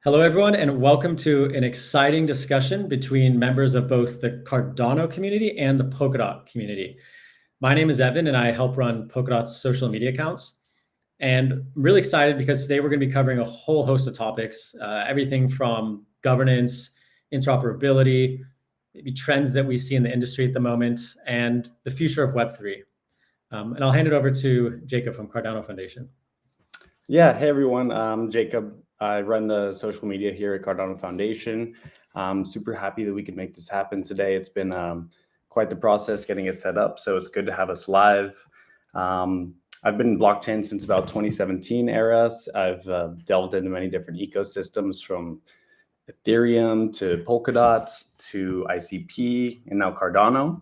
Hello, everyone, and welcome to an exciting discussion between members of both the Cardano community and the Polkadot community. My name is Evan, and I help run Polkadot's social media accounts. And I'm really excited because today we're going to be covering a whole host of topics, everything from governance, interoperability, maybe trends that we see in the industry at the moment, and the future of Web3. And I'll hand it over to Jacob from Cardano Foundation. Yeah, hey everyone, I'm Jacob. I run the social media here at Cardano Foundation. I'm super happy that we could make this happen today. It's been quite the process getting it set up, so it's good to have us live. I've been in blockchain since about 2017 era. I've delved into many different ecosystems from Ethereum to Polkadot to ICP and now Cardano.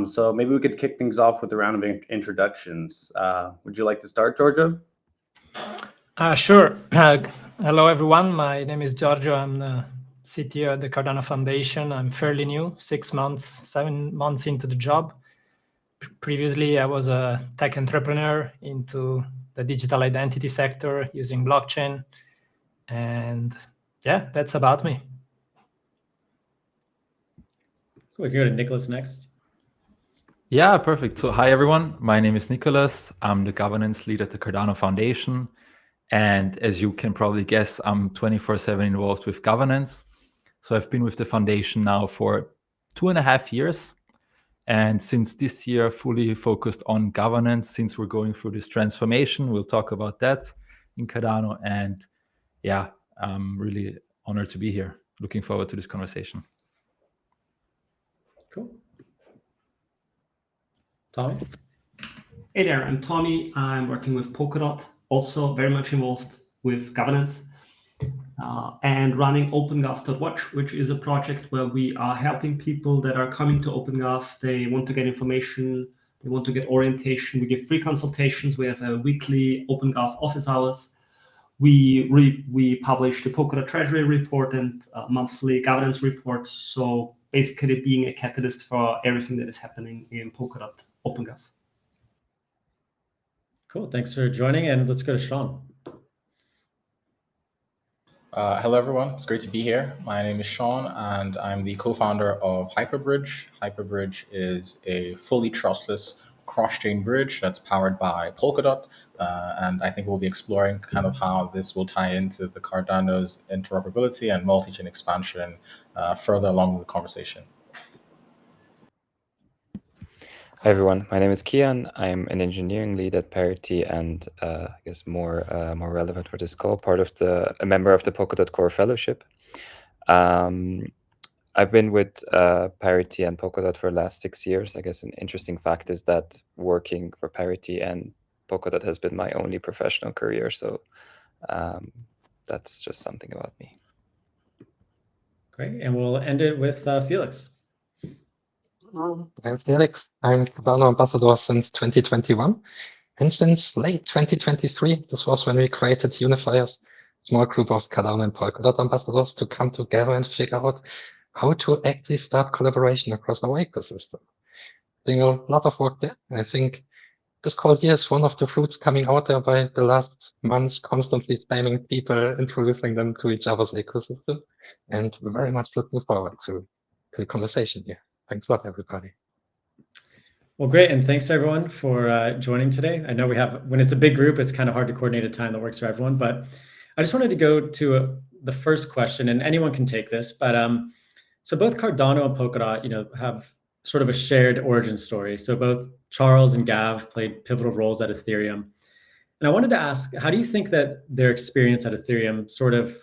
So maybe we could kick things off with a round of introductions. Would you like to start, Georgia? Sure. Hello, everyone. My name is Giorgio. I'm the CTO at the Cardano Foundation. I'm fairly new, 7 months into the job. Previously, I was a tech entrepreneur into the digital identity sector using blockchain. And yeah, that's about me. We can go to Nicholas next. Yeah, perfect. So hi, everyone. My name is Nicholas. I'm the governance lead at the Cardano Foundation. And as you can probably guess, I'm 24/7 involved with governance. So I've been with the foundation now for 2.5 years. And since this year, fully focused on governance, since we're going through this transformation, we'll talk about that in Cardano. And yeah, I'm really honored to be here. Looking forward to this conversation. Cool. Tommy? Hey there, I'm Tommy. I'm working with Polkadot, also very much involved with governance and running OpenGov.watch, which is a project where we are helping people that are coming to OpenGov. They want to get information, they want to get orientation. We give free consultations. We have a weekly OpenGov office hours. We publish the Polkadot Treasury report and monthly governance reports. So basically being a catalyst for everything that is happening in Polkadot OpenGov. Cool, thanks for joining, and let's go to Sean. Hello, everyone. It's great to be here. My name is Sean, and I'm the co-founder of Hyperbridge. Hyperbridge is a fully trustless cross-chain bridge that's powered by Polkadot, and I think we'll be exploring kind of how this will tie into the Cardano's interoperability and multi-chain expansion further along the conversation. Hi everyone, my name is Kian. I'm an engineering lead at Parity, and I guess more relevant for this call, a member of the Polkadot Core Fellowship. I've been with Parity and Polkadot for the last 6 years. I guess an interesting fact is that working for Parity and Polkadot has been my only professional career, so that's just something about me. Great, and we'll end it with Felix. I'm Felix. I'm Cardano ambassador since 2021. And since late 2023, this was when we created Unifiers, small group of Cardano and Polkadot ambassadors to come together and figure out how to actually start collaboration across our ecosystem. Doing a lot of work there. And I think this call here is one of the fruits coming out there by the last months, constantly spamming people, introducing them to each other's ecosystem. And we're very much looking forward to the conversation here. Thanks a lot, everybody. Well, great, and thanks everyone for joining today. I know when it's a big group, it's kind of hard to coordinate a time that works for everyone, but I just wanted to go to the first question, and anyone can take this, but so both Cardano and Polkadot, have sort of a shared origin story. So both Charles and Gav played pivotal roles at Ethereum. And I wanted to ask, how do you think that their experience at Ethereum sort of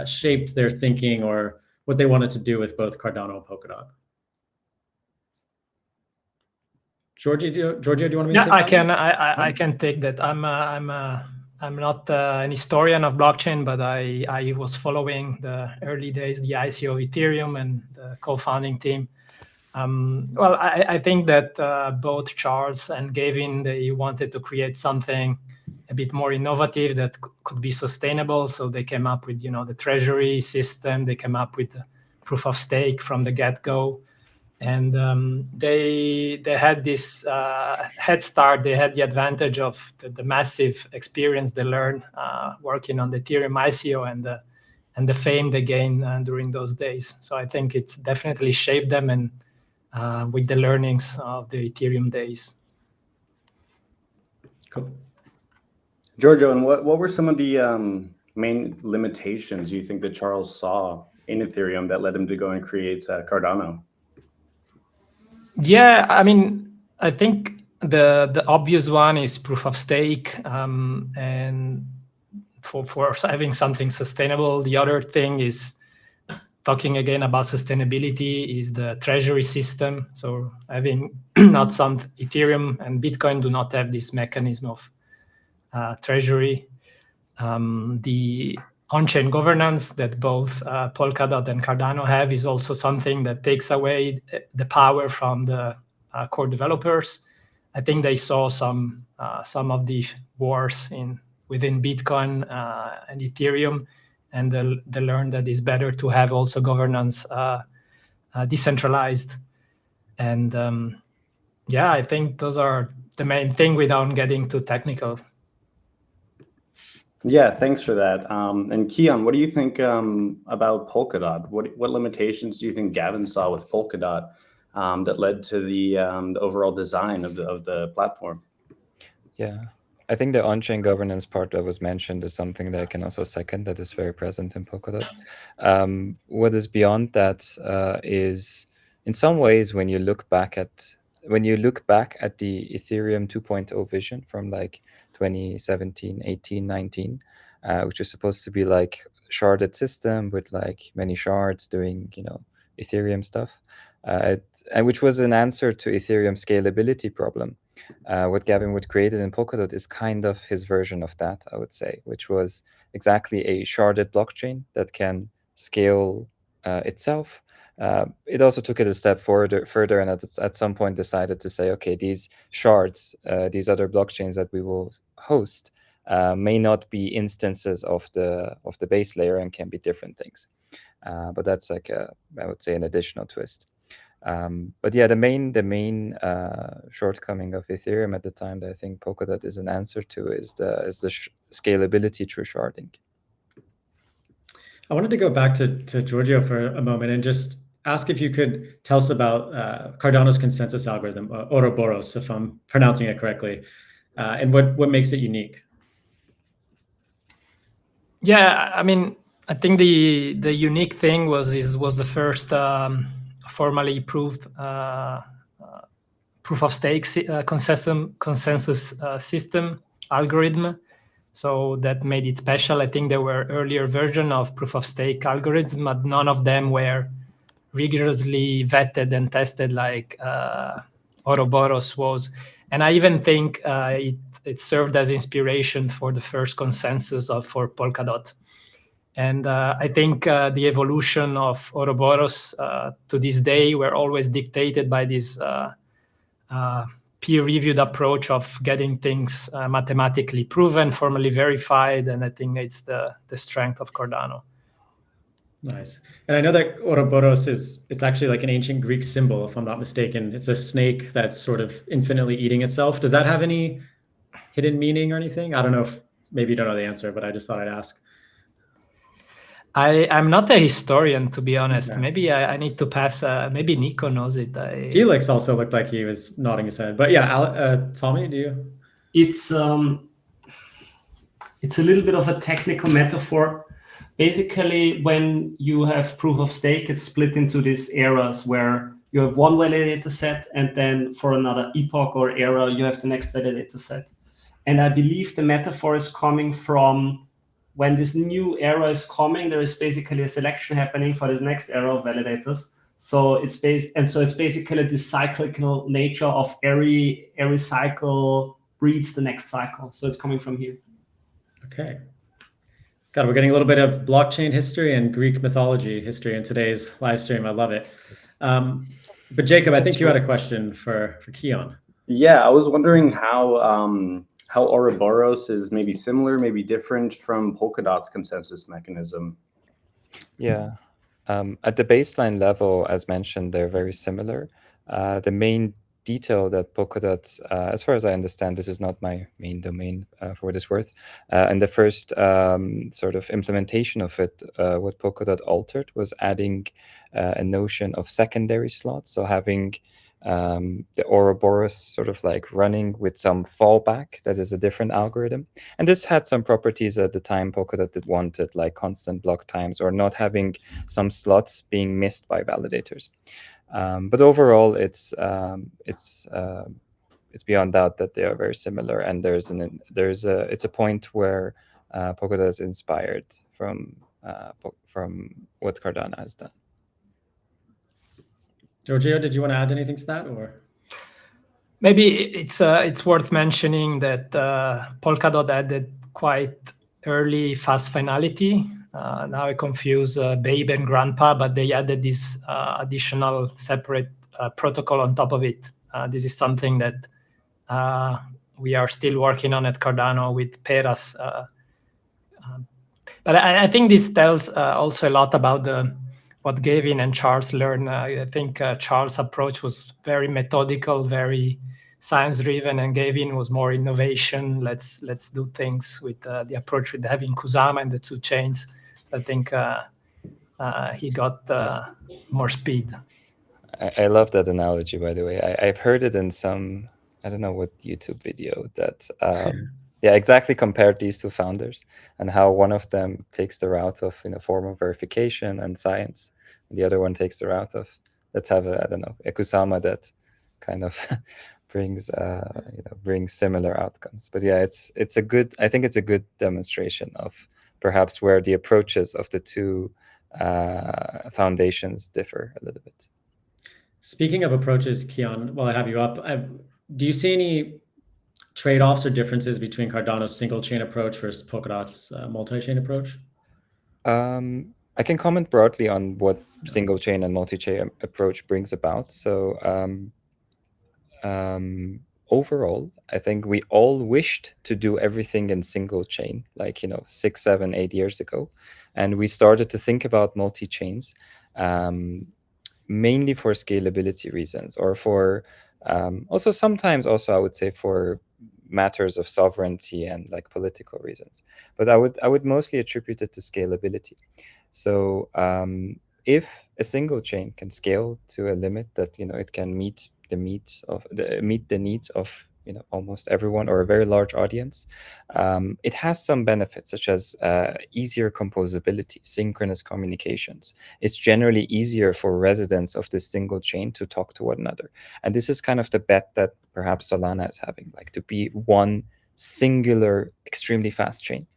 shaped their thinking or what they wanted to do with both Cardano and Polkadot? Georgia, do you want me to take that? Yeah, I can take that. I'm not an historian of blockchain, but I was following the early days, the ICO of Ethereum and the co-founding team. Well, I think that both Charles and Gavin, they wanted to create something a bit more innovative that could be sustainable. So they came up with, the treasury system. They came up with the proof of stake from the get-go. And they had this head start. They had the advantage of the massive experience they learned working on the Ethereum ICO and the fame they gained during those days. So I think it's definitely shaped them, and with the learnings of the Ethereum days. Cool. Giorgio, and what were some of the main limitations you think that Charles saw in Ethereum that led him to go and create Cardano? Yeah, I mean, I think the obvious one is proof of stake, and for having something sustainable. The other thing is, talking again about sustainability, is the treasury system. So having not some Ethereum and Bitcoin do not have this mechanism of treasury. The on-chain governance that both Polkadot and Cardano have is also something that takes away the power from the core developers. I think they saw some of the wars within Bitcoin and Ethereum, and they learned that it's better to have also governance decentralized. And yeah, I think those are the main thing without getting too technical. Yeah, thanks for that. And Kian, what do you think about Polkadot? What limitations do you think Gavin saw with Polkadot that led to the overall design of the platform? Yeah, I think the on-chain governance part that was mentioned is something that I can also second, that is very present in Polkadot. What is beyond that is, in some ways, when you look back at the Ethereum 2.0 vision from like 2017, 18, 19, which is supposed to be like sharded system with like many shards doing, Ethereum stuff, and which was an answer to Ethereum scalability problem. What Gavin would created in Polkadot is kind of his version of that, I would say, which was exactly a sharded blockchain that can scale itself. It also took it a step further, and at some point decided to say, okay, these shards, these other blockchains that we will host, may not be instances of the base layer and can be different things. But that's like I would say an additional twist. But yeah, the main shortcoming of Ethereum at the time that I think Polkadot is an answer to is the scalability through sharding. I wanted to go back to Giorgio for a moment and just ask if you could tell us about Cardano's consensus algorithm, Ouroboros, if I'm pronouncing it correctly, and what makes it unique. Yeah, I mean, I think the unique thing was the first formally proved proof of stake consensus system algorithm. So that made it special. I think there were earlier versions of proof of stake algorithms, but none of them were rigorously vetted and tested like Ouroboros was. And I even think it served as inspiration for the first consensus for Polkadot. And I think the evolution of Ouroboros to this day were always dictated by this peer-reviewed approach of getting things mathematically proven, formally verified, and I think it's the strength of Cardano. Nice. And I know that Ouroboros it's actually like an ancient Greek symbol, if I'm not mistaken. It's a snake that's sort of infinitely eating itself. Does that have any hidden meaning or anything? I don't know if maybe you don't know the answer, but I just thought I'd ask. I'm not a historian, to be honest. Okay. Maybe I need to pass. Maybe Nico knows it. Felix also looked like he was nodding his head. But yeah, Tommy, do you? It's a little bit of a technical metaphor. Basically, when you have proof of stake, it's split into these eras where you have one validator set, and then for another epoch or era, you have the next validator set. And I believe the metaphor is coming from when this new era is coming, there is basically a selection happening for this next era of validators. So it's basically the cyclical nature of every cycle breeds the next cycle. So it's coming from here. Okay. God, we're getting a little bit of blockchain history and Greek mythology history in today's live stream. I love it. But Jacob, I think you had a question for Kian. Yeah, I was wondering how Ouroboros is maybe similar, maybe different from Polkadot's consensus mechanism. Yeah, at the baseline level, as mentioned, they're very similar. The main detail that Polkadot, as far as I understand, this is not my main domain for what it's worth. And the first sort of implementation of it, what Polkadot altered was adding a notion of secondary slots. So having the Ouroboros sort of like running with some fallback that is a different algorithm. And this had some properties at the time Polkadot did wanted, like constant block times or not having some slots being missed by validators. But overall, it's beyond doubt that they are very similar, and it's a point where Polkadot is inspired from what Cardano has done. Giorgio, did you want to add anything to that, or? Maybe it's worth mentioning that Polkadot added quite early fast finality. Now I confuse babe and grandpa, but they added this additional separate protocol on top of it. This is something that we are still working on at Cardano with Peras. But I think this tells also a lot about what Gavin and Charles learned. I think Charles' approach was very methodical, very science-driven, and Gavin was more innovation. Let's do things with the approach with having Kusama and the two chains. So I think he got more speed. I love that analogy, by the way. I've heard it in some, I don't know what YouTube video that yeah, exactly compared these two founders and how one of them takes the route of formal verification and science, and the other one takes the route of let's have a Kusama that kind of brings brings similar outcomes. But yeah, I think it's a good demonstration of perhaps where the approaches of the two foundations differ a little bit. Speaking of approaches, Kian, while I have you up, do you see any trade-offs or differences between Cardano's single chain approach versus Polkadot's multi-chain approach? I can comment broadly on what single chain and multi-chain approach brings about. So overall, I think we all wished to do everything in single chain, like 6, 7, 8 years ago, and we started to think about multi-chains, mainly for scalability reasons, or for also sometimes I would say for matters of sovereignty and like political reasons, but I would mostly attribute it to scalability. So if a single chain can scale to a limit that it can meet the needs of almost everyone or a very large audience, it has some benefits such as easier composability, synchronous communications. It's generally easier for residents of this single chain to talk to one another, and this is kind of the bet that perhaps Solana is having, like to be one singular, extremely fast chain.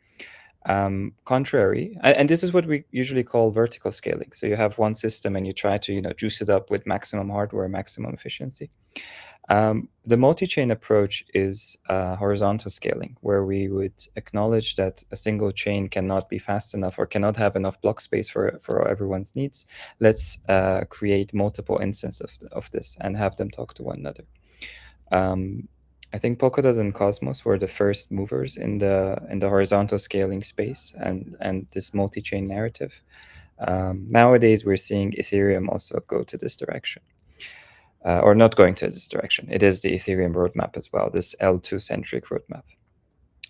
Contrary, and this is what we usually call vertical scaling. So you have one system and you try to juice it up with maximum hardware, maximum efficiency. The multi-chain approach is horizontal scaling, where we would acknowledge that a single chain cannot be fast enough or cannot have enough block space for everyone's needs. Let's create multiple instances of this and have them talk to one another. I think Polkadot and Cosmos were the first movers in the horizontal scaling space and this multi-chain narrative. Nowadays, we're seeing Ethereum also go to this direction. Or not going to this direction. It is the Ethereum roadmap as well, this L2-centric roadmap.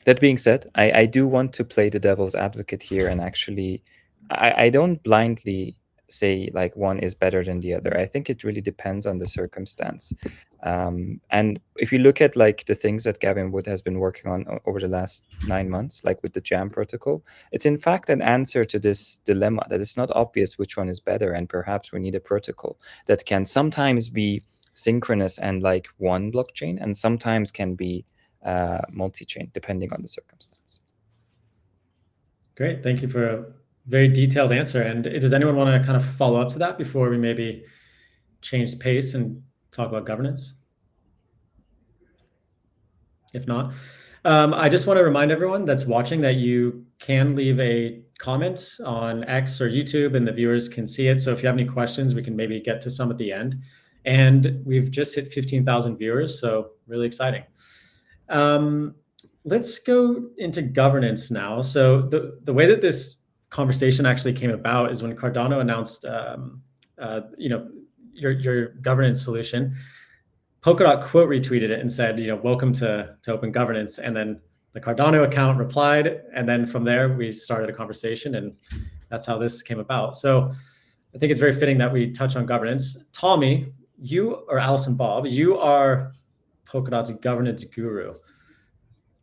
That being said, I do want to play the devil's advocate here, and actually, I don't blindly say like one is better than the other. I think it really depends on the circumstance. And if you look at like the things that Gavin Wood has been working on over the last 9 months, like with the Jam protocol, it's in fact an answer to this dilemma that it's not obvious which one is better, and perhaps we need a protocol that can sometimes be synchronous and like one blockchain, and sometimes can be multi-chain depending on the circumstance. Great, thank you for a very detailed answer. And does anyone want to kind of follow up to that before we maybe change pace and talk about governance? If not, I just want to remind everyone that's watching that you can leave a comment on X or YouTube and the viewers can see it. So if you have any questions, we can maybe get to some at the end. And we've just hit 15,000 viewers, so really exciting. Let's go into governance now. So the way that this conversation actually came about is when Cardano announced your governance solution. Polkadot quote retweeted it and said, welcome to open governance. And then the Cardano account replied. And then from there, we started a conversation, and that's how this came about. So I think it's very fitting that we touch on governance. Tommy, Alison Bob, you are Polkadot's governance guru.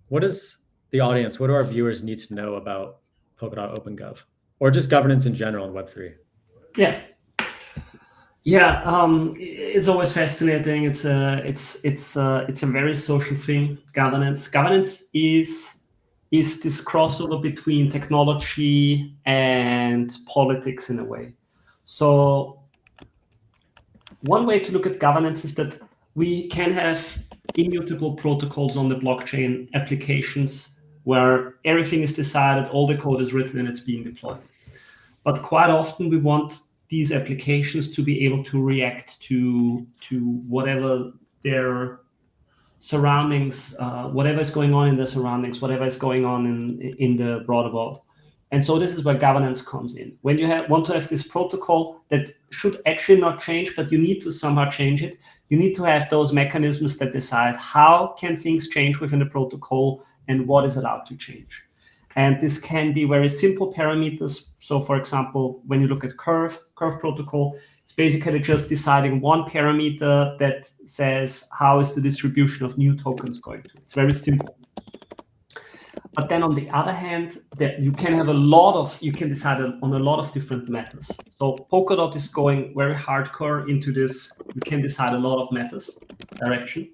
What does the audience, what do our viewers need to know about Polkadot OpenGov, or just governance in general in Web3? It's always fascinating. It's a very social thing. Governance is this crossover between technology and politics in a way. So one way to look at governance is that we can have immutable protocols on the blockchain applications where everything is decided, all the code is written, and it's being deployed. But quite often we want these applications to be able to react to whatever their surroundings, whatever is going on in their surroundings, whatever is going on in the broader world. And so this is where governance comes in. When you want to have this protocol that should actually not change, but you need to somehow change it, you need to have those mechanisms that decide how can things change within the protocol and what is allowed to change. And this can be very simple parameters. So for example, when you look at Curve protocol, it's basically just deciding one parameter that says how is the distribution of new tokens going to. It's very simple. But then on the other hand, that you can have you can decide on a lot of different matters. So Polkadot is going very hardcore into this. You can decide a lot of matters direction.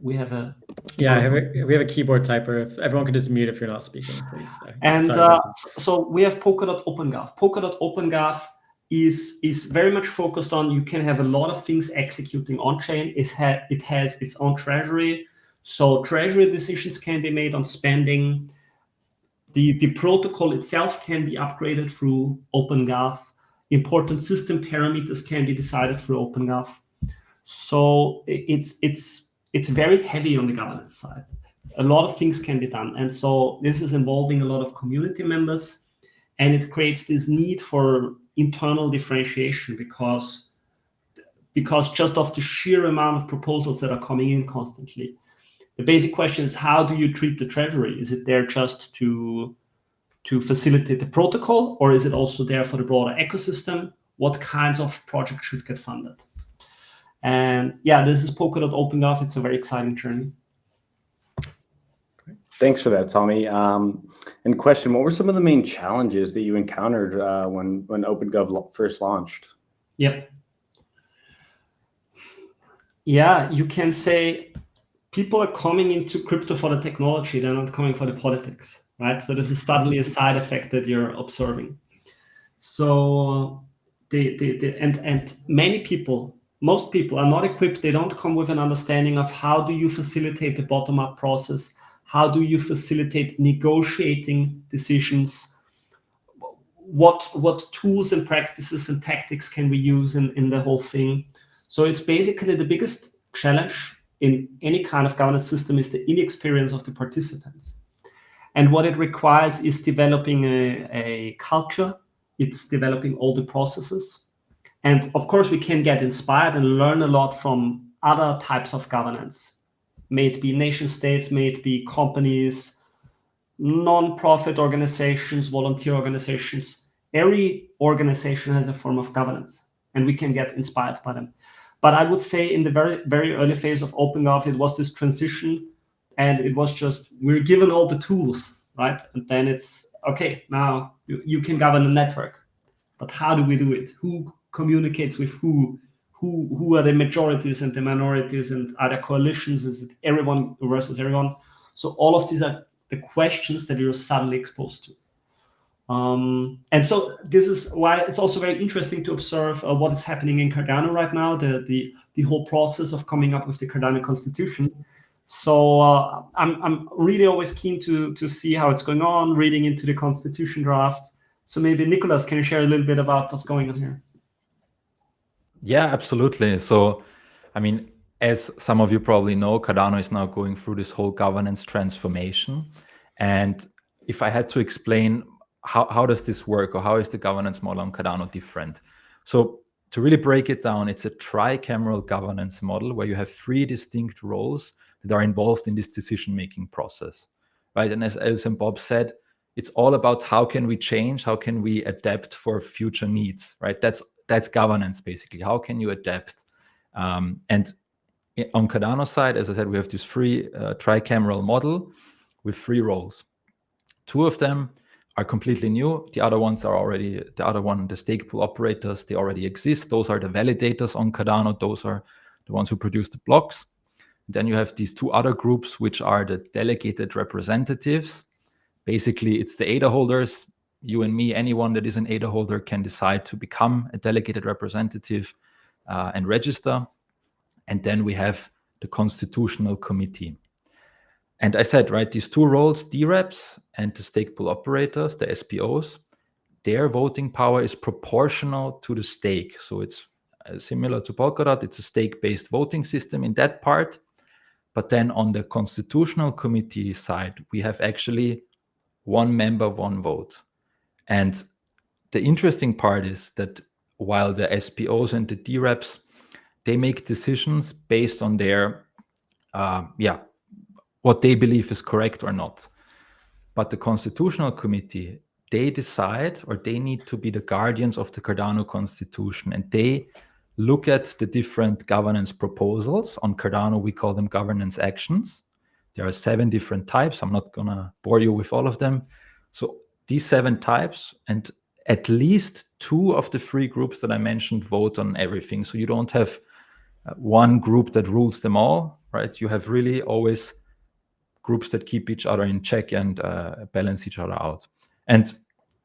We have a we have a keyboard typer. If everyone could just mute if you're not speaking, please. And so we have Polkadot OpenGov. Polkadot OpenGov is very much focused on you can have a lot of things executing on chain. It has its own treasury. So treasury decisions can be made on spending. The protocol itself can be upgraded through OpenGov. Important system parameters can be decided through OpenGov. So it's very heavy on the governance side. A lot of things can be done. And so this is involving a lot of community members, and it creates this need for internal differentiation because just of the sheer amount of proposals that are coming in constantly. The basic question is, how do you treat the treasury? Is it there just to facilitate the protocol, or is it also there for the broader ecosystem? What kinds of projects should get funded? And this is Polkadot OpenGov. It's a very exciting journey. Thanks for that, Tommy. And question, what were some of the main challenges that you encountered when OpenGov first launched? Yep. You can say people are coming into crypto for the technology. They're not coming for the politics, right? So this is suddenly a side effect that you're observing. So most people are not equipped. They don't come with an understanding of how do you facilitate the bottom-up process? How do you facilitate negotiating decisions? What tools and practices and tactics can we use in the whole thing? So it's basically the biggest challenge in any kind of governance system is the inexperience of the participants. And what it requires is developing a culture. It's developing all the processes. And of course, we can get inspired and learn a lot from other types of governance. May it be nation states, may it be companies, non-profit organizations, volunteer organizations. Every organization has a form of governance, and we can get inspired by them. But I would say in the very, very early phase of OpenGov, it was this transition, and it was just, we're given all the tools, right? And then it's, okay, now you can govern a network. But how do we do it? Who communicates with who? Who are the majorities and the minorities, and are there coalitions? Is it everyone versus everyone? So all of these are the questions that you're suddenly exposed to. And so this is why it's also very interesting to observe what is happening in Cardano right now, the whole process of coming up with the Cardano constitution. So I'm really always keen to see how it's going on, reading into the constitution draft. So maybe Nicholas, can you share a little bit about what's going on here? Yeah, absolutely. So, I mean, as some of you probably know, Cardano is now going through this whole governance transformation. And if I had to explain how does this work, or how is the governance model on Cardano different? So to really break it down, it's a tricameral governance model where you have 3 distinct roles that are involved in this decision-making process, right? And as Els and Bob said, it's all about how can we change, how can we adapt for future needs, right? That's governance, basically. How can you adapt? And on Cardano side, as I said, we have this free tricameral model with 3 roles. 2 of them are completely new. The other ones are already, the stake pool operators, they already exist. Those are the validators on Cardano. Those are the ones who produce the blocks. Then you have these 2 other groups, which are the delegated representatives. Basically, it's the ADA holders. You and me, anyone that is an ADA holder can decide to become a delegated representative and register. And then we have the constitutional committee. And I said, right, these 2 roles, DREPs and the stake pool operators, the SPOs, their voting power is proportional to the stake. So it's similar to Polkadot. It's a stake-based voting system in that part. But then on the constitutional committee side, we have actually 1 member, 1 vote. And the interesting part is that while the SPOs and the DREPs, they make decisions based on their, what they believe is correct or not. But the constitutional committee, they decide, or they need to be the guardians of the Cardano constitution, and they look at the different governance proposals. On Cardano, we call them governance actions. There are 7 different types. I'm not gonna bore you with all of them. So these 7 types, and at least 2 of the 3 groups that I mentioned vote on everything. So you don't have one group that rules them all, right? You have really always groups that keep each other in check and balance each other out. And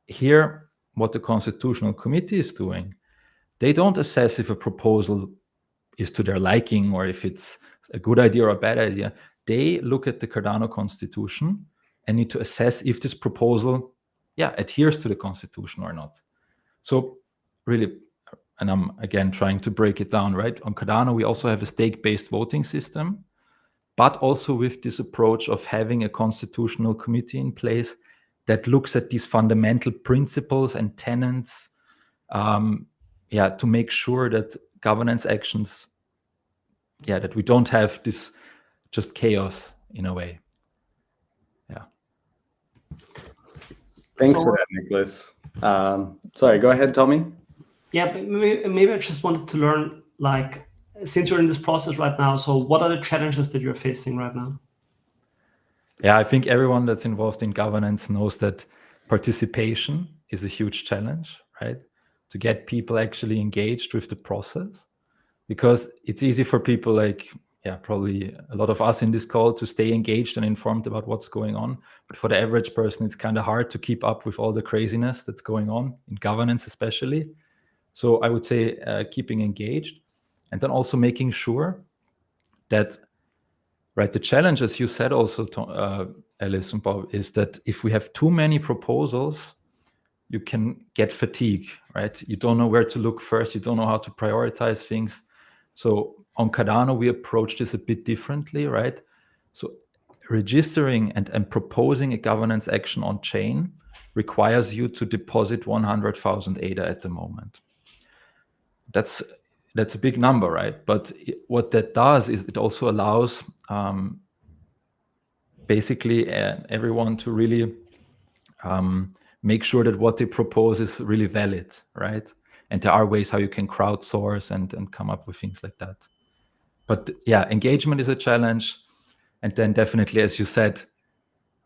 here, what the Constitutional Committee is doing, they don't assess if a proposal is to their liking or if it's a good idea or a bad idea. They look at the Cardano Constitution and need to assess if this proposal, adheres to the Constitution or not. So really, and I'm again trying to break it down, right? On Cardano, we also have a stake-based voting system, but also with this approach of having a constitutional committee in place that looks at these fundamental principles and tenets, to make sure that governance actions, that we don't have this just chaos in a way. Thanks for that, Nicholas. Sorry, go ahead, Tommy. Yeah, maybe I just wanted to learn, like, since you're in this process right now, so what are the challenges that you're facing right now? Yeah, I think everyone that's involved in governance knows that participation is a huge challenge, right? To get people actually engaged with the process, because it's easy for people like, probably a lot of us in this call to stay engaged and informed about what's going on. But for the average person, it's kind of hard to keep up with all the craziness that's going on in governance, especially. So I would say keeping engaged, and then also making sure that, right, the challenge, as you said also, Alice and Bob, is that if we have too many proposals, you can get fatigue, right? You don't know where to look first. You don't know how to prioritize things. So on Cardano, we approach this a bit differently, right? So registering and proposing a governance action on chain requires you to deposit 100,000 ADA at the moment. That's a big number, right? But what that does is it also allows basically everyone to really make sure that what they propose is really valid, right? And there are ways how you can crowdsource and come up with things like that. But engagement is a challenge. And then definitely, as you said,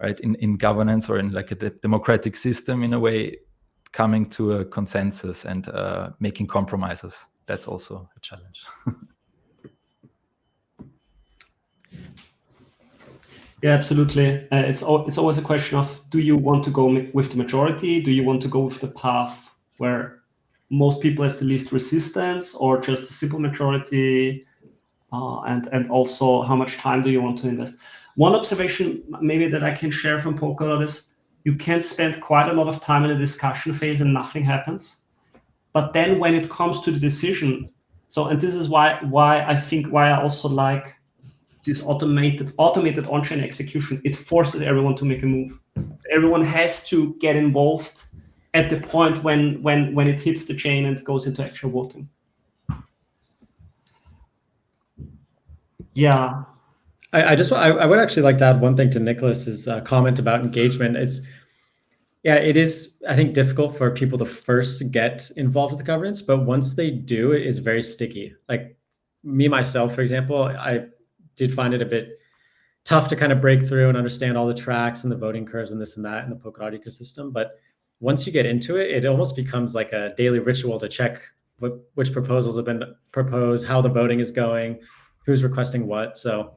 right, in governance or in like a democratic system, in a way, coming to a consensus and making compromises, that's also a challenge. Yeah, absolutely. It's always a question of, do you want to go with the majority? Do you want to go with the path where most people have the least resistance, or just a simple majority? And also, how much time do you want to invest? One observation maybe that I can share from Polkadot is you can spend quite a lot of time in the discussion phase and nothing happens. But then when it comes to the decision, and this is why I also like this automated on-chain execution, it forces everyone to make a move. Everyone has to get involved at the point when it hits the chain and goes into actual voting. Yeah. I would actually like to add one thing to Nicholas's comment about engagement. It is, I think, difficult for people to first get involved with the governance, but once they do, it is very sticky. Like me, myself, for example, I did find it a bit tough to kind of break through and understand all the tracks and the voting curves and this and that in the Polkadot ecosystem. But once you get into it, it almost becomes like a daily ritual to check which proposals have been proposed, how the voting is going, who's requesting what. So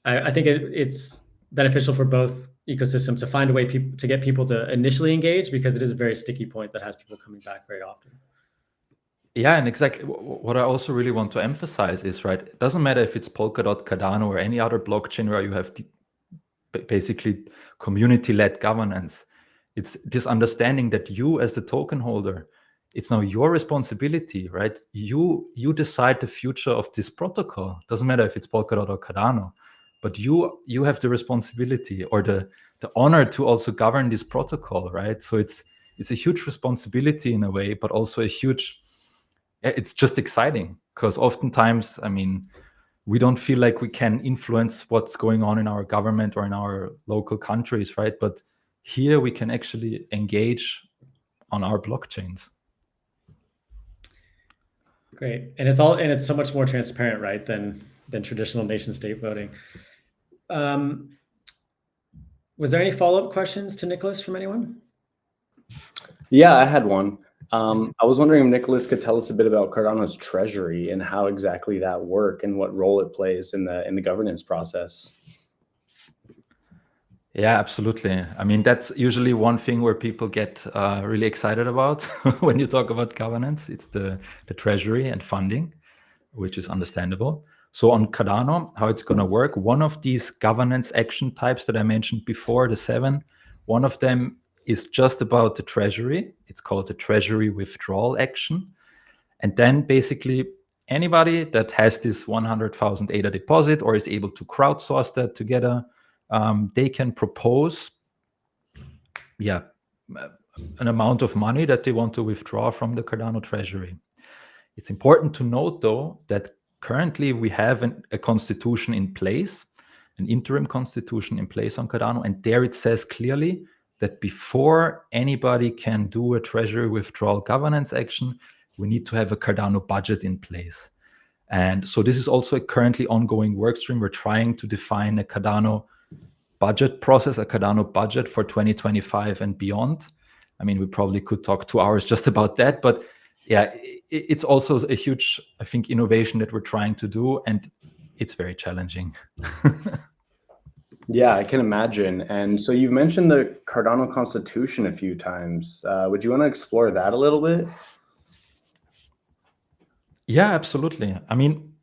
I think it's beneficial for both ecosystems to find a way to get people to initially engage, because it is a very sticky point that has people coming back very often. Yeah, and exactly what I also really want to emphasize is, right, it doesn't matter if it's Polkadot, Cardano, or any other blockchain where you have basically community-led governance. It's this understanding that you as the token holder, it's now your responsibility, right? You decide the future of this protocol. Doesn't matter if it's Polkadot or Cardano, but you have the responsibility or the honor to also govern this protocol, right? So it's a huge responsibility in a way, but also a huge, it's just exciting, because oftentimes, I mean, we don't feel like we can influence what's going on in our government or in our local countries, right? But here we can actually engage on our blockchains. Great, and it's so much more transparent, right, than traditional nation-state voting. Was there any follow-up questions to Nicholas from anyone? Yeah, I had one. I was wondering if Nicholas could tell us a bit about Cardano's treasury and how exactly that works and what role it plays in the governance process. Yeah, absolutely. I mean, that's usually one thing where people get really excited about when you talk about governance. It's the treasury and funding, which is understandable. So on Cardano, how it's going to work, one of these governance action types that I mentioned before, the 7, one of them is just about the treasury. It's called the treasury withdrawal action. And then basically anybody that has this 100,000 ADA deposit or is able to crowdsource that together, they can propose an amount of money that they want to withdraw from the Cardano treasury. It's important to note, though, that currently we have a constitution in place, an interim constitution in place on Cardano, and there it says clearly that before anybody can do a treasury withdrawal governance action, we need to have a Cardano budget in place. And so this is also a currently ongoing workstream. We're trying to define a Cardano budget process, a Cardano budget for 2025 and beyond. I mean, we probably could talk 2 hours just about that, but yeah, it's also a huge, I think, innovation that we're trying to do, and it's very challenging. Yeah, I can imagine. And so you've mentioned the Cardano Constitution a few times. Would you want to explore that a little bit? Yeah, absolutely. I mean,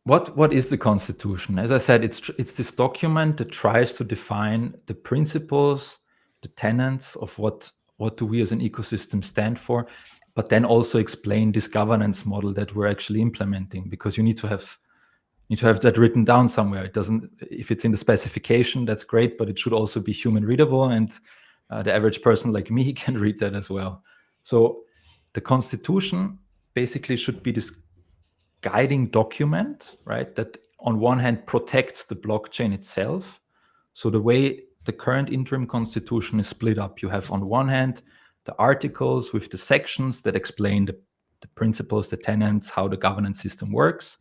what is the Constitution? As I said, it's this document that tries to define the principles, the tenets of what do we as an ecosystem stand for, but then also explain this governance model that we're actually implementing, because you need to have that written down somewhere. It doesn't, if it's in the specification, that's great, but it should also be human readable, and the average person like me can read that as well. So the Constitution basically should be this guiding document, right, that on one hand protects the blockchain itself. So the way the current interim constitution is split up, you have on one hand the articles with the sections that explain the principles, the tenets, how the governance system works.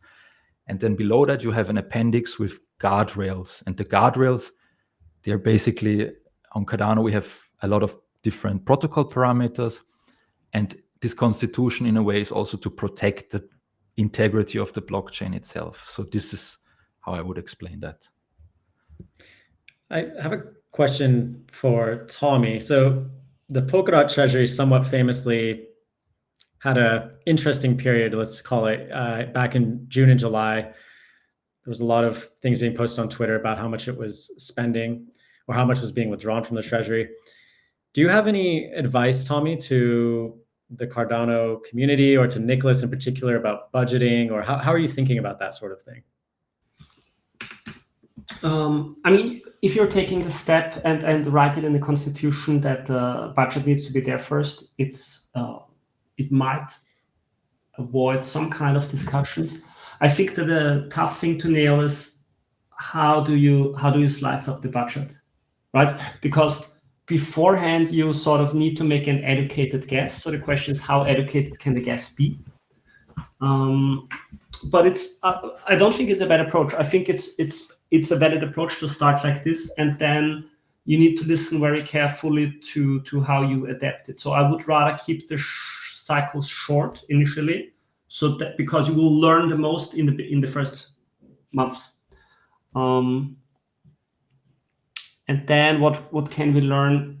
And then below that, you have an appendix with guardrails. And the guardrails, they're basically, on Cardano, we have a lot of different protocol parameters. And this constitution, in a way, is also to protect the integrity of the blockchain itself. So this is how I would explain that. I have a question for Tommy. So the Polkadot treasury somewhat famously had an interesting period, let's call it, back in June and July. There was a lot of things being posted on Twitter about how much it was spending or how much was being withdrawn from the treasury. Do you have any advice, Tommy, to the Cardano community or to Nicholas in particular about budgeting, or how are you thinking about that sort of thing? I mean, if you're taking the step and write it in the constitution that budget needs to be there first, it might avoid some kind of discussions. I think that the tough thing to nail is how do you slice up the budget, right? Because beforehand you sort of need to make an educated guess. So the question is, how educated can the guess be? But it's I don't think it's a bad approach. I think it's a valid approach to start like this, and then you need to listen very carefully to how you adapt it. So I would rather keep the cycles short initially, so that because you will learn the most in the first months. And then what can we learn?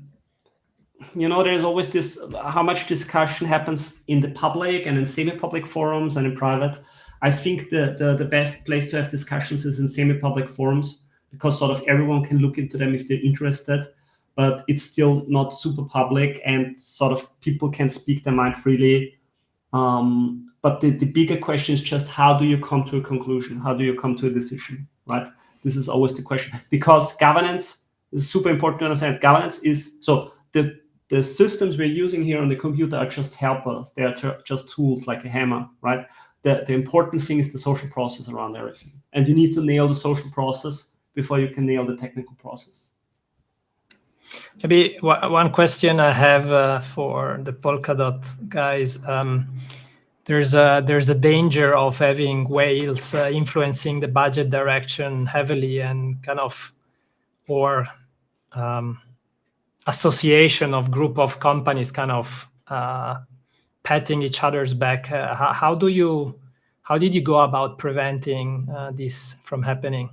There's always this, how much discussion happens in the public and in semi-public forums and in private. I think the best place to have discussions is in semi-public forums, because sort of everyone can look into them if they're interested, but it's still not super public and sort of people can speak their mind freely. But the bigger question is just, how do you come to a conclusion? How do you come to a decision, right? This is always the question, because governance is super important to understand. Governance is, so the systems we're using here on the computer are just helpers. They are just tools, like a hammer, right? The important thing is the social process around everything. And you need to nail the social process before you can nail the technical process. Maybe one question I have for the Polkadot guys. There's a danger of having whales influencing the budget direction heavily, and kind of, or association of group of companies kind of patting each other's back. How did you go about preventing this from happening?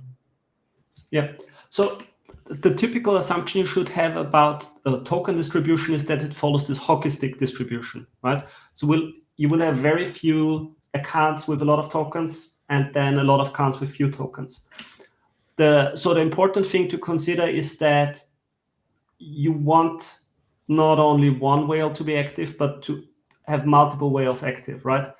Yeah. So the typical assumption you should have about token distribution is that it follows this hockey stick distribution, right? So you will have very few accounts with a lot of tokens, and then a lot of accounts with few tokens. So the important thing to consider is that you want not only one whale to be active, but to have multiple whales active, right?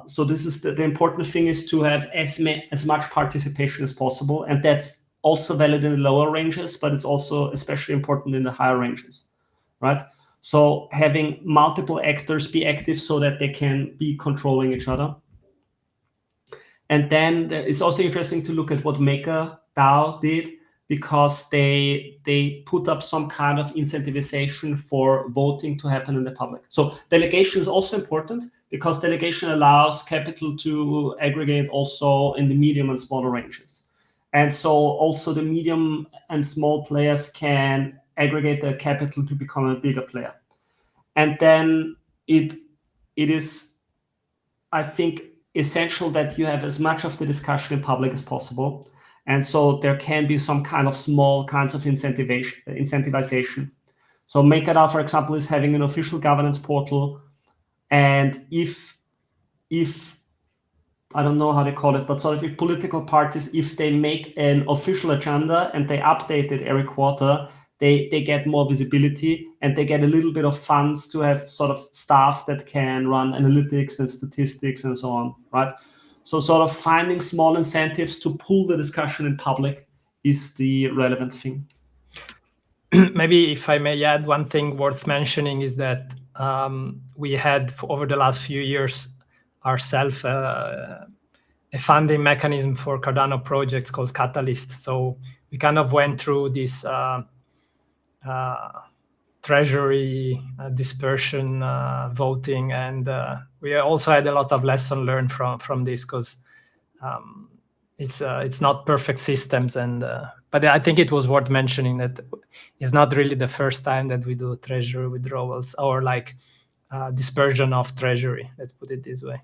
So this is the important thing, is to have as much participation as possible, and that's also valid in the lower ranges, but it's also especially important in the higher ranges, right? So having multiple actors be active so that they can be controlling each other. And then it's also interesting to look at what Maker DAO did, because they put up some kind of incentivization for voting to happen in the public. So delegation is also important, because delegation allows capital to aggregate also in the medium and smaller ranges. And so also the medium and small players can aggregate their capital to become a bigger player. And then it is, I think, essential that you have as much of the discussion in public as possible. And so there can be some kind of small kinds of incentivization. So MakerDAO, for example, is having an official governance portal. And if I don't know how they call it, but sort of if political parties, if they make an official agenda and they update it every quarter, they get more visibility, and they get a little bit of funds to have sort of staff that can run analytics and statistics and so on, right? So sort of finding small incentives to pull the discussion in public is the relevant thing. Maybe if I may add, one thing worth mentioning is that we had, over the last few years, ourselves a funding mechanism for Cardano projects called Catalyst. So we kind of went through this treasury dispersion voting, and we also had a lot of lesson learned from this, because it's not perfect systems, and but I think it was worth mentioning that it's not really the first time that we do treasury withdrawals, or like dispersion of treasury, let's put it this way.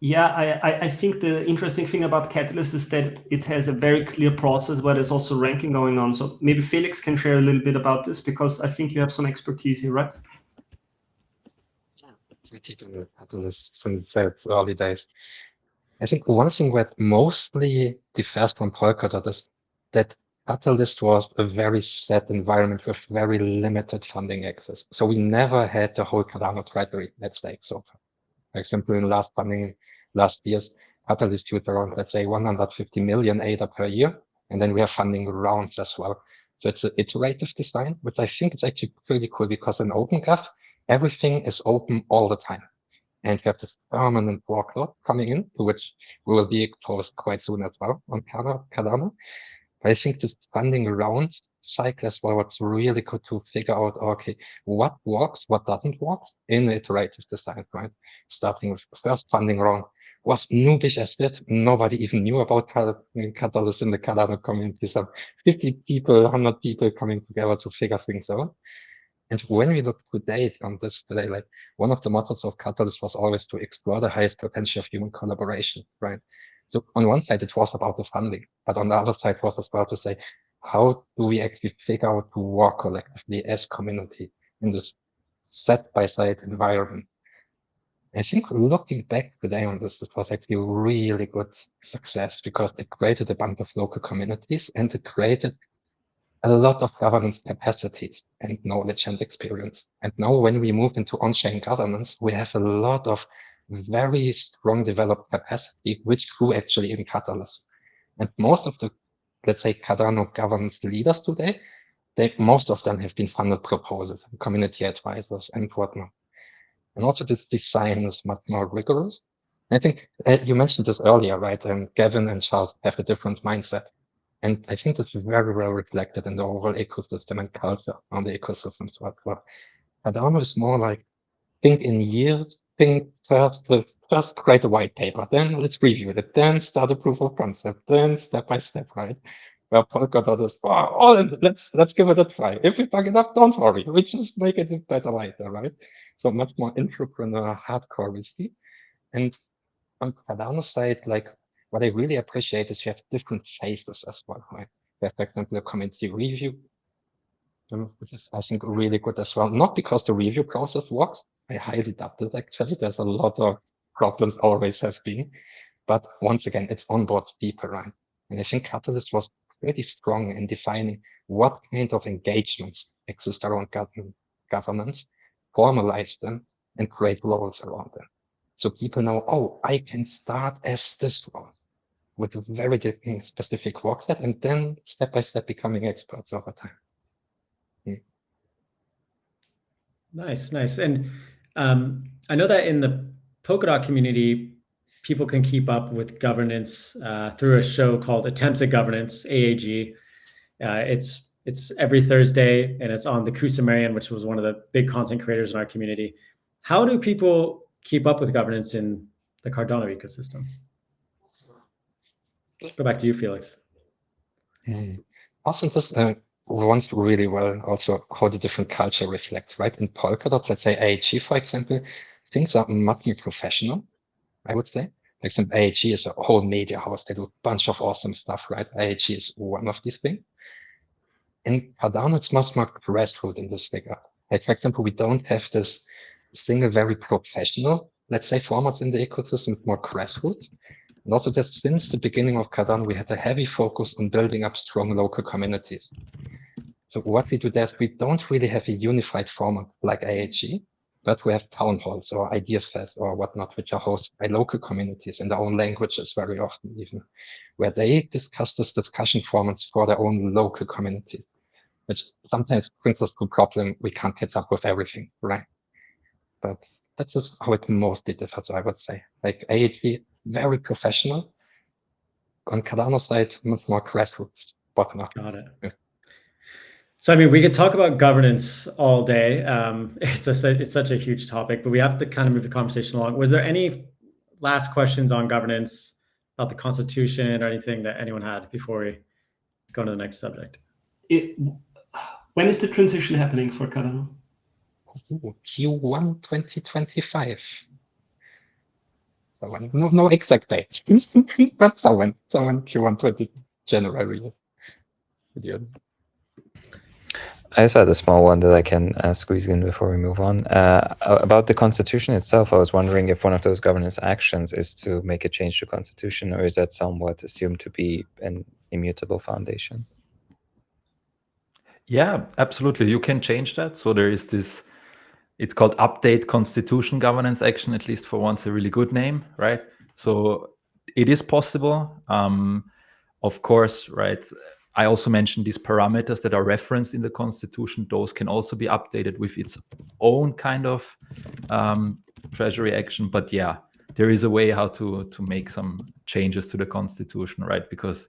Yeah, I think the interesting thing about Catalyst is that it has a very clear process where there's also ranking going on. So maybe Felix can share a little bit about this, because I think you have some expertise here, right? Yeah, we taken Catalyst since its early days. I think one thing that mostly differs from Polkadot is that Catalyst was a very set environment with very limited funding access. So we never had the whole Cardano treasury, let's say. So for example, in last years, Catalyst used around, let's say, 150 million ADA per year. And then we have funding rounds as well. So it's an iterative design, which I think is actually pretty cool, because in OpenGraph, everything is open all the time. And we have this permanent workload coming in, to which we will be exposed quite soon as well on Cardano. But I think this funding round cycle as well, what's really good to figure out, okay, what works, what doesn't work in iterative design, right? Starting with the first funding round was noobish as bit. Nobody even knew about Catalyst in the Cardano community. So 50 people, 100 people coming together to figure things out. And when we look today on this today, like one of the mottos of Catalyst was always to explore the highest potential of human collaboration, right? So on one side, it was about the funding, but on the other side was as well to say, how do we actually figure out to work collectively as community in this side-by-side environment? I think looking back today on this, it was actually a really good success because it created a bunch of local communities and it created a lot of governance capacities and knowledge and experience. And now when we move into on-chain governance, we have a lot of very strong developed capacity, which grew actually in Catalyst. And most of the, let's say, Cardano governance leaders today, most of them have been funded proposals, community advisors and whatnot. And also this design is much more rigorous. I think you mentioned this earlier, right? And Gavin and Charles have a different mindset. And I think that's very well reflected in the overall ecosystem and culture on the ecosystem. So Cardano is more like, think in years, think first create a white paper, then let's review it, then start a proof of concept, then step by step, right? Where Polkadot is, let's give it a try. If we fuck it up, don't worry, we just make it better later, right? So much more entrepreneur hardcore we see. And on Cardano side, like what I really appreciate is you have different phases as well, right? You have, for example, a community review, which is, I think, really good as well. Not because the review process works. I highly doubt it, actually. There's a lot of problems always have been. But once again, it's onboard people, right? And I think Catalyst was pretty strong in defining what kind of engagements exist around governance, formalize them, and create roles around them. So people know, oh, I can start as this role with a very specific work set, and then step by step becoming experts over time. Nice. And I know that in the Polkadot community, people can keep up with governance through a show called Attempts at Governance, AAG. It's every Thursday, and it's on the Kusumerian, which was one of the big content creators in our community. How do people keep up with governance in the Cardano ecosystem? Let's go back to you, Felix. Also, this runs really well also how the different culture reflects, right? In Polkadot, let's say AAG, for example, things are much more professional, I would say. For example, AAG is a whole media house. They do a bunch of awesome stuff, right? AAG is one of these things. In Cardano, it's much more grassroots in this regard. Like, for example, we don't have this single very professional, let's say, format in the ecosystem, it's more grassroots. And also just since the beginning of Cardano, we had a heavy focus on building up strong local communities. So what we do there is we don't really have a unified format like AAG, but we have town halls or idea fest or whatnot, which are hosted by local communities in their own languages very often even, where they discuss this discussion formats for their own local communities, which sometimes brings us to a problem. We can't catch up with everything, right? But that's just how it mostly differs, I would say. Like AAG, very professional. On Cardano side, much more grassroots, bottom up. Got it. Yeah. So, I mean, we could talk about governance all day. It's such a huge topic, but we have to kind of move the conversation along. Was there any last questions on governance, about the Constitution, or anything that anyone had before we go to the next subject? When is the transition happening for Cardano? Q1 2025. No exact date, but someone Q1 20 January. I also had a small one that I can squeeze in before we move on. About the Constitution itself, I was wondering if one of those governance actions is to make a change to Constitution, or is that somewhat assumed to be an immutable foundation? Yeah, absolutely. You can change that. So there is this, it's called Update Constitution Governance Action, at least for once a really good name, right? So it is possible. Of course, right? I also mentioned these parameters that are referenced in the constitution. Those can also be updated with its own kind of treasury action. But yeah, there is a way how to make some changes to the constitution, right? Because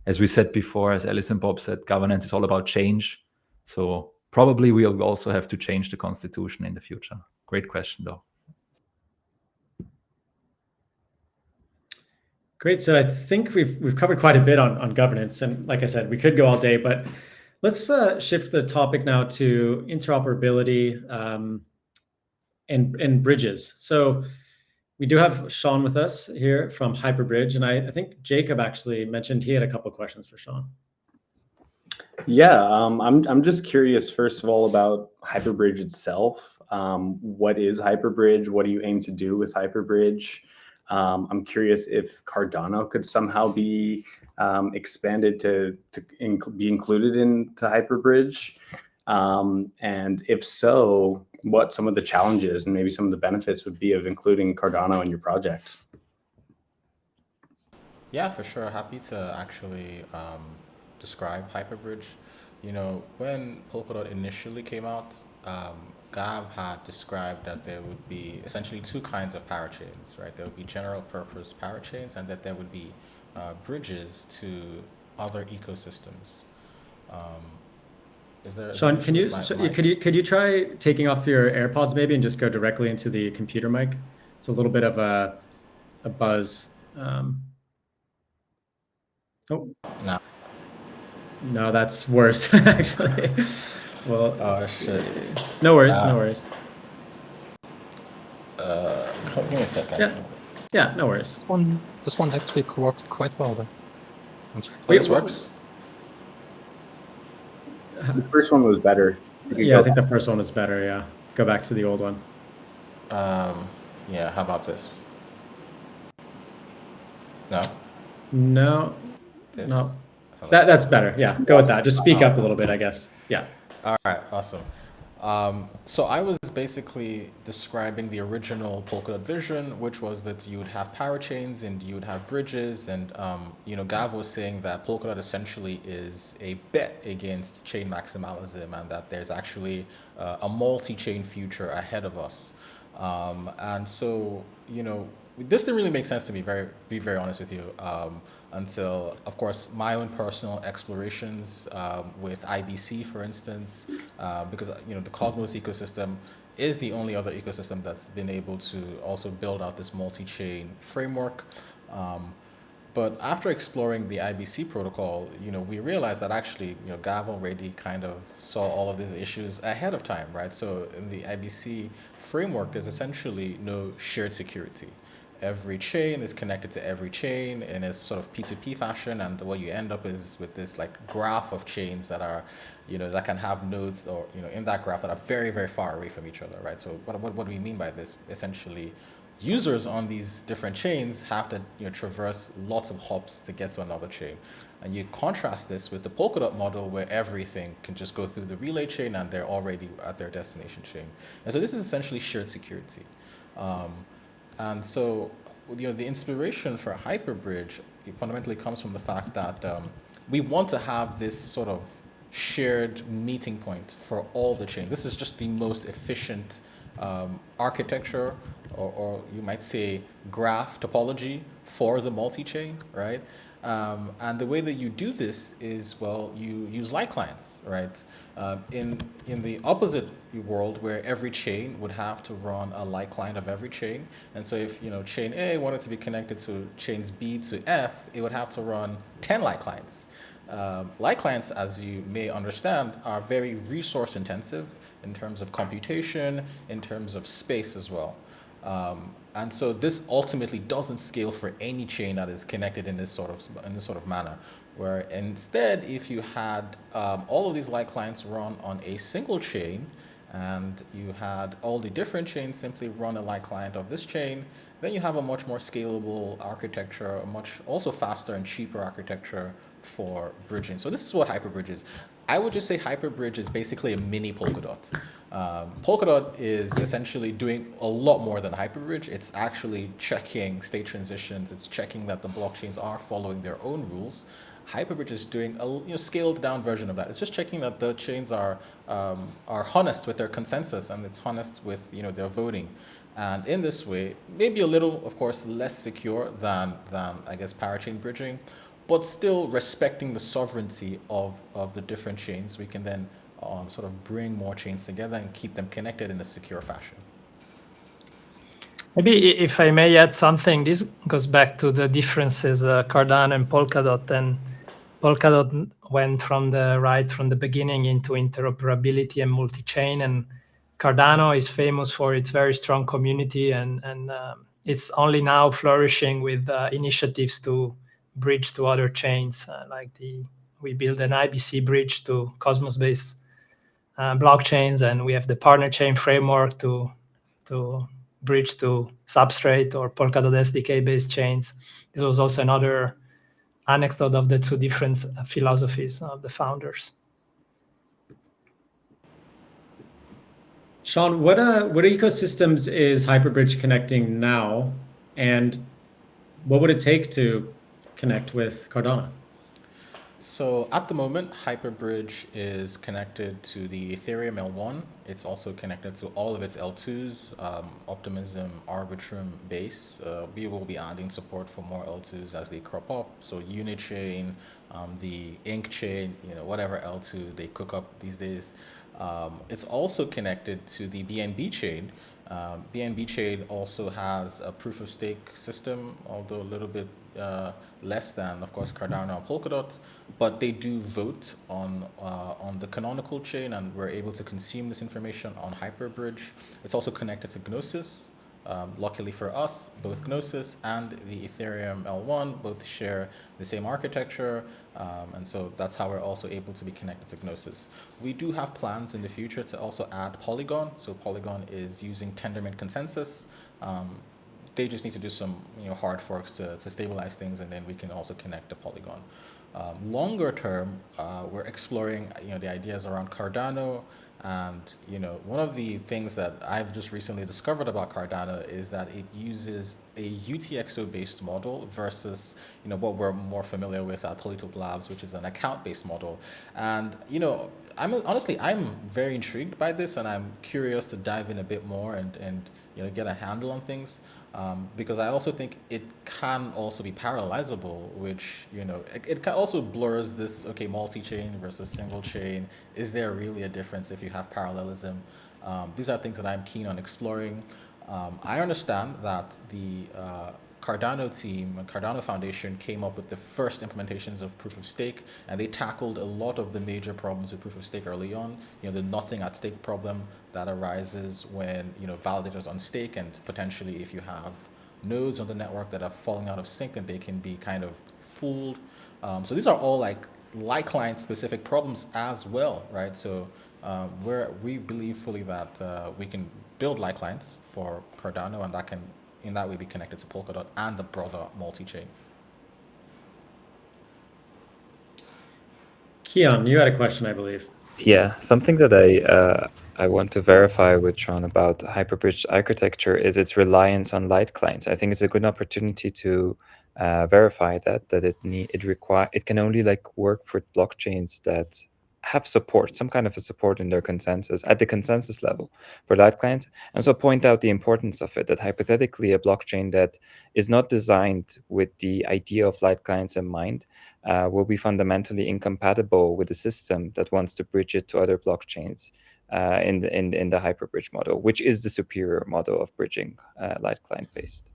as we said before, as Alice and Bob said, governance is all about change. So probably we'll also have to change the constitution in the future. Great question, though. Great. So I think we've covered quite a bit on governance, and like I said, we could go all day, but let's shift the topic now to interoperability and bridges. So we do have Sean with us here from Hyperbridge, and I think Jacob actually mentioned he had a couple questions for Sean. Yeah, I'm just curious, first of all, about Hyperbridge itself. What is Hyperbridge? What do you aim to do with Hyperbridge? I'm curious if Cardano could somehow be expanded to be included into Hyperbridge. And if so, what some of the challenges and maybe some of the benefits would be of including Cardano in your project? Yeah, for sure. Happy to actually describe Hyperbridge. You know, when Polkadot initially came out, Gav had described that there would be essentially two kinds of parachains, right? There would be general purpose parachains, and that there would be bridges to other ecosystems. Is there Sean, could you try taking off your AirPods maybe and just go directly into the computer mic? It's a little bit of a buzz. Oh. No, that's worse actually. Well, oh shit. No worries, no worries. Give me a second. Yeah, no worries. This one actually worked quite well then. This works? The first one was better. Yeah, I think the first one was better, yeah. Go back to the old one. Yeah, how about this? No? No. This? No. That's better, yeah. Go with that. Just speak up a little bit, I guess. Yeah. All right, awesome. So I was basically describing the original Polkadot vision, which was that you would have parachains and you would have bridges, and you know, Gav was saying that Polkadot essentially is a bet against chain maximalism, and that there's actually a multi-chain future ahead of us. And so, you know, this didn't really make sense to me, be very honest with you, until, of course, my own personal explorations with IBC, for instance, because, you know, the Cosmos ecosystem is the only other ecosystem that's been able to also build out this multi-chain framework. But after exploring the IBC protocol, you know, we realized that actually, you know, Gav already kind of saw all of these issues ahead of time, right? So in the IBC framework, there's essentially no shared security. Every chain is connected to every chain in a sort of P2P fashion, and what you end up is with this like graph of chains that are, you know, that can have nodes, or, you know, in that graph that are very, very far away from each other, right? So what do we mean by this? Essentially, users on these different chains have to, you know, traverse lots of hops to get to another chain. And you contrast this with the Polkadot model, where everything can just go through the relay chain and they're already at their destination chain. And so this is essentially shared security. And so, you know, the inspiration for Hyperbridge fundamentally comes from the fact that we want to have this sort of shared meeting point for all the chains. This is just the most efficient architecture, or you might say graph topology for the multi-chain, right? And the way that you do this is, well, you use light clients, right? In the opposite world, where every chain would have to run a light client of every chain, and so if, you know, chain A wanted to be connected to chains B to F, it would have to run 10 light clients. Light clients, as you may understand, are very resource intensive in terms of computation, in terms of space as well. And so this ultimately doesn't scale for any chain that is connected in this sort of manner. Where instead, if you had all of these light clients run on a single chain, and you had all the different chains simply run a light client of this chain, then you have a much more scalable architecture, a much also faster and cheaper architecture for bridging. So this is what Hyperbridge is. I would just say Hyperbridge is basically a mini Polkadot. Polkadot is essentially doing a lot more than Hyperbridge. It's actually checking state transitions. It's checking that the blockchains are following their own rules. Hyperbridge is doing a scaled down version of that. It's just checking that the chains are honest with their consensus and it's honest with their voting. And in this way, maybe a little, of course, less secure than I guess parachain bridging, but still respecting the sovereignty of the different chains. We can then sort of bring more chains together and keep them connected in a secure fashion. Maybe if I may add something, this goes back to the differences Cardano and Polkadot. And Polkadot went from the beginning into interoperability and multi-chain, and Cardano is famous for its very strong community, and it's only now flourishing with initiatives to bridge to other chains, we build an IBC bridge to Cosmos-based blockchains, and we have the partner chain framework to bridge to Substrate or Polkadot SDK-based chains. This was also another anecdote of the two different philosophies of the founders. Sean, what ecosystems is Hyperbridge connecting now, and what would it take to connect with Cardano? So at the moment, Hyperbridge is connected to the Ethereum L1. It's also connected to all of its L2s, Optimism, Arbitrum, Base. We will be adding support for more L2s as they crop up. So Unichain, the Ink chain, whatever L2 they cook up these days. It's also connected to the BNB chain. BNB chain also has a proof of stake system, although a little bit less than, of course, Cardano and Polkadot, but they do vote on the canonical chain, and we're able to consume this information on Hyperbridge. It's also connected to Gnosis. Luckily for us, both Gnosis and the Ethereum L1 both share the same architecture, and so that's how we're also able to be connected to Gnosis. We do have plans in the future to also add Polygon. So Polygon is using Tendermint consensus. They just need to do some hard forks to stabilize things, and then we can also connect to Polygon. Longer term, we're exploring the ideas around Cardano. And one of the things that I've just recently discovered about Cardano is that it uses a UTXO-based model versus what we're more familiar with at Polkadot Labs, which is an account-based model. And I'm very intrigued by this, and I'm curious to dive in a bit more and get a handle on things. Because I also think it can also be parallelizable, which it also blurs this multi-chain versus single chain. Is there really a difference if you have parallelism? These are things that I'm keen on exploring. I understand that the Cardano team and Cardano Foundation came up with the first implementations of proof of stake, and they tackled a lot of the major problems with proof of stake early on. The nothing at stake problem that arises when validators on stake, and potentially if you have nodes on the network that are falling out of sync, and they can be kind of fooled. So these are all like client specific problems as well, right? So we believe fully that we can build light clients for Cardano, and that can in that way be connected to Polkadot and the broader multi-chain. Keon, you had a question, I believe. Yeah, something that I want to verify with Sean about Hyperbridge architecture is its reliance on light clients. I think it's a good opportunity to verify that it can only work for blockchains that have support, some kind of a support in their consensus, at the consensus level for light clients. And so point out the importance of it, that hypothetically a blockchain that is not designed with the idea of light clients in mind will be fundamentally incompatible with a system that wants to bridge it to other blockchains in the Hyperbridge model, which is the superior model of bridging light client based.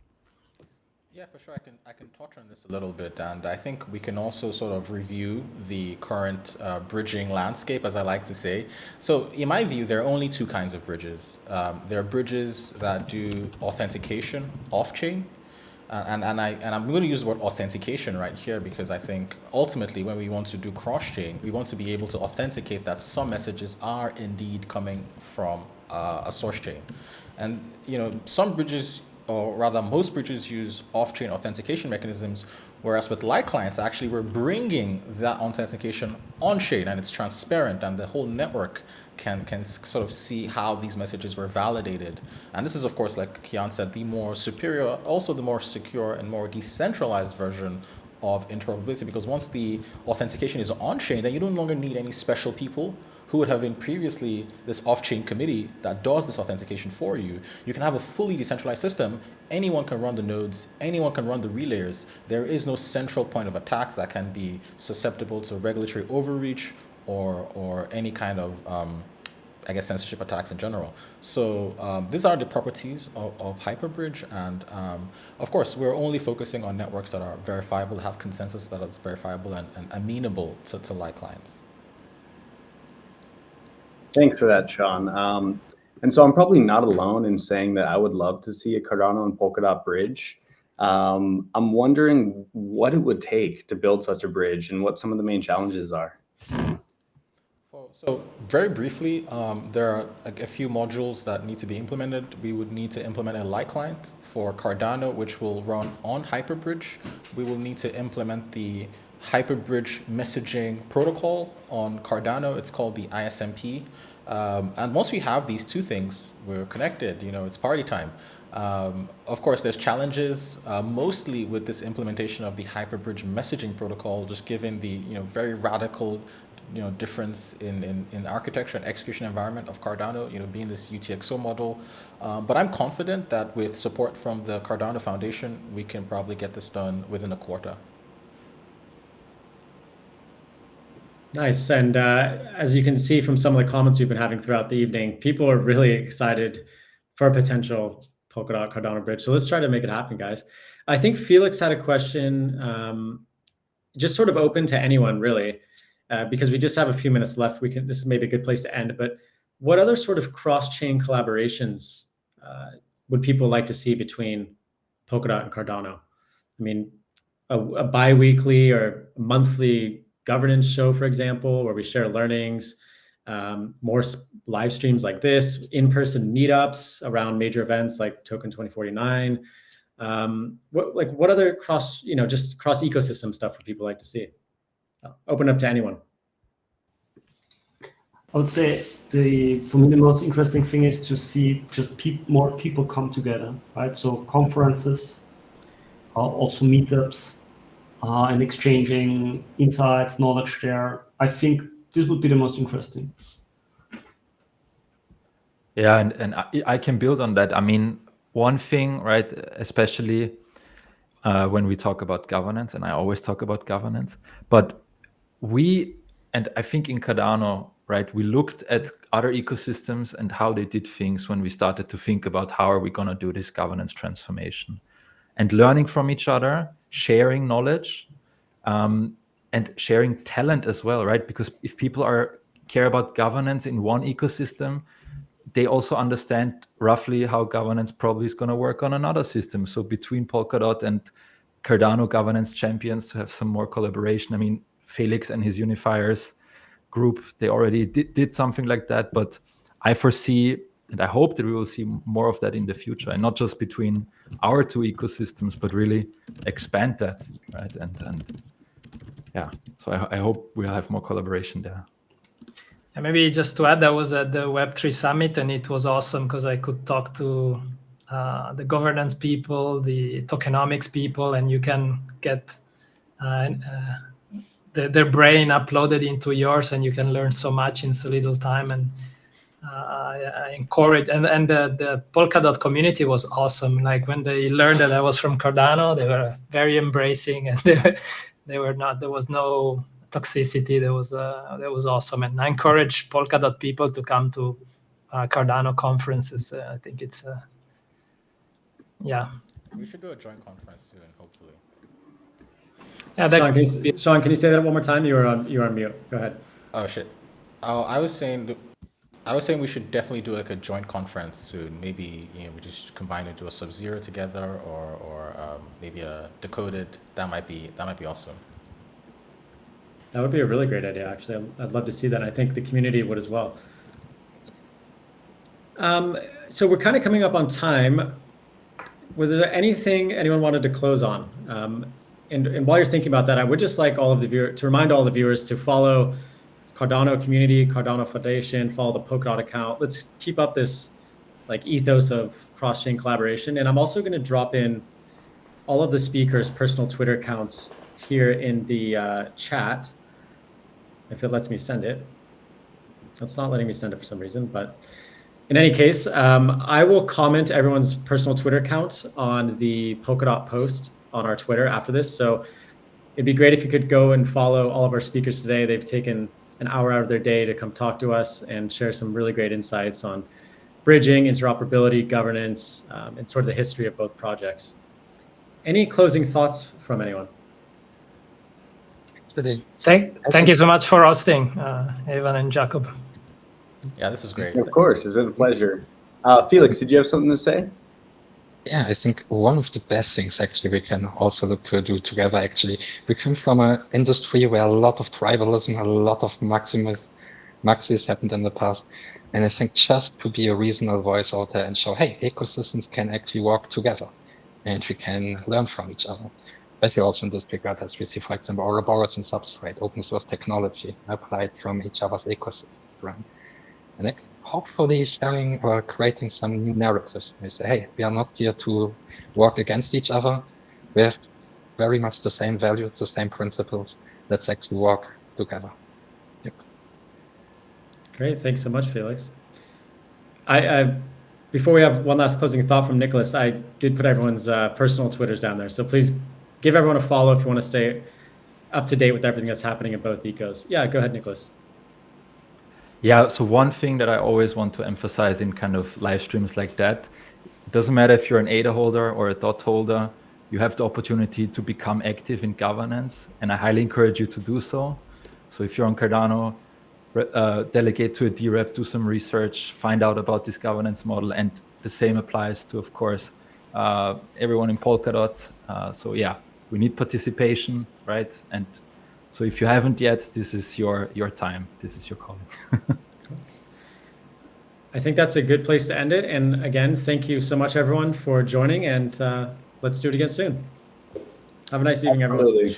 Yeah, for sure. I can touch on this a little bit, and I think we can also sort of review the current bridging landscape, as I like to say. So, in my view, there are only two kinds of bridges. There are bridges that do authentication off-chain, and I'm going to use the word authentication right here because I think ultimately when we want to do cross-chain, we want to be able to authenticate that some messages are indeed coming from a source chain, and some bridges, or rather most bridges, use off-chain authentication mechanisms, whereas with light clients, actually we're bringing that authentication on-chain, and it's transparent, and the whole network can sort of see how these messages were validated. And this is, of course, like Keon said, the more superior, also the more secure and more decentralized version of interoperability, because once the authentication is on-chain, then you no longer need any special people who would have been previously this off-chain committee that does this authentication for you. You can have a fully decentralized system. Anyone can run the nodes, anyone can run the relayers. There is no central point of attack that can be susceptible to regulatory overreach or any kind of I guess censorship attacks in general. So these are the properties of Hyperbridge, and of course we're only focusing on networks that are verifiable, have consensus that is verifiable and amenable to light clients. Thanks for that, Sean. And so I'm probably not alone in saying that I would love to see a Cardano and Polkadot bridge. I'm wondering what it would take to build such a bridge and what some of the main challenges are. So very briefly, there are a few modules that need to be implemented. We would need to implement a light client for Cardano, which will run on Hyperbridge. We will need to implement the Hyperbridge messaging protocol on Cardano. It's called the ISMP. And once we have these two things, we're connected, it's party time. Of course, there's challenges, mostly with this implementation of the Hyperbridge messaging protocol, just given the very radical difference in architecture and execution environment of Cardano, being this UTXO model. But I'm confident that with support from the Cardano Foundation, we can probably get this done within a quarter. Nice. And as you can see from some of the comments we've been having throughout the evening, people are really excited for a potential Polkadot Cardano bridge. So let's try to make it happen, guys. I think Felix had a question, just sort of open to anyone, really. Because we just have a few minutes left, this is maybe a good place to end. But what other sort of cross-chain collaborations would people like to see between Polkadot and Cardano? I mean, a bi-weekly or monthly governance show, for example, where we share learnings, more live streams like this, in-person meetups around major events like Token 2049. What other just cross ecosystem stuff would people like to see? Open up to anyone. I would say for me the most interesting thing is to see just more people come together, right? So conferences, also meetups, and exchanging insights, knowledge there. I think this would be the most interesting. Yeah, and I can build on that. I mean, one thing, right, especially when we talk about governance, and I always talk about governance, but and I think in Cardano, right, we looked at other ecosystems and how they did things when we started to think about how are we going to do this governance transformation, and learning from each other, sharing knowledge, and sharing talent as well, right? Because if people care about governance in one ecosystem, they also understand roughly how governance probably is going to work on another system. So between Polkadot and Cardano governance champions to have some more collaboration. I mean, Felix and his unifiers group, they already did something like that, but I foresee and I hope that we will see more of that in the future, and not just between our two ecosystems, but really expand that, right? And yeah, so I hope we'll have more collaboration there. And maybe just to add, I was at the Web3 Summit, and it was awesome because I could talk to the governance people, the tokenomics people, and you can get their brain uploaded into yours, and you can learn so much in so little time. And I encourage, and the Polkadot community was awesome. Like when they learned that I was from Cardano, they were very embracing, and they were not. There was no toxicity. That was awesome, and I encourage Polkadot people to come to Cardano conferences. I think it's yeah. We should do a joint conference soon, hopefully. Yeah, Sean, can you say that one more time? You're on mute. Go ahead. Oh shit. I was saying we should definitely do like a joint conference soon. Maybe we just combine it to a Sub-Zero together, or maybe a Decoded. That might be awesome. That would be a really great idea, actually. I'd love to see that. I think the community would as well. So we're kind of coming up on time. Was there anything anyone wanted to close on? And while you're thinking about that, I would just like to remind all the viewers to follow Cardano community, Cardano Foundation, follow the Polkadot account. Let's keep up this like ethos of cross-chain collaboration. And I'm also going to drop in all of the speakers' personal Twitter accounts here in the chat, if it lets me send it. It's not letting me send it for some reason, but in any case, I will comment everyone's personal Twitter account on the Polkadot post on our Twitter after this. So it'd be great if you could go and follow all of our speakers today. They've taken an hour out of their day to come talk to us and share some really great insights on bridging, interoperability, governance, and sort of the history of both projects. Any closing thoughts from anyone? Thank you so much for hosting, Evan and Jacob. Yeah, this was great. Of course, it's been a pleasure. Felix, did you have something to say? Yeah, I think one of the best things actually we can also look to do together, actually, we come from an industry where a lot of tribalism, a lot of maxis happened in the past. And I think just to be a reasonable voice out there and show, hey, ecosystems can actually work together and we can learn from each other. Especially also in this regard, as we see, for example, Ouroboros and Substrate, open source technology applied from each other's ecosystem. Right? And hopefully sharing or creating some new narratives. We say, hey, we are not here to work against each other. We have very much the same values, the same principles. Let's actually work together. Yep. Great, thanks so much, Felix. Before we have one last closing thought from Nicholas, I did put everyone's personal Twitters down there. So please give everyone a follow if you want to stay up to date with everything that's happening in both ecos. Yeah, go ahead, Nicholas. Yeah, so one thing that I always want to emphasize in kind of live streams like that, it doesn't matter if you're an ADA holder or a DOT holder, you have the opportunity to become active in governance, and I highly encourage you to do so. So if you're on Cardano, delegate to a DREP, do some research, find out about this governance model, and the same applies to, of course, everyone in Polkadot. So yeah, we need participation, right? And so if you haven't yet, this is your time. This is your calling. I think that's a good place to end it. And again, thank you so much, everyone, for joining. And let's do it again soon. Have a nice evening, everyone. Absolutely.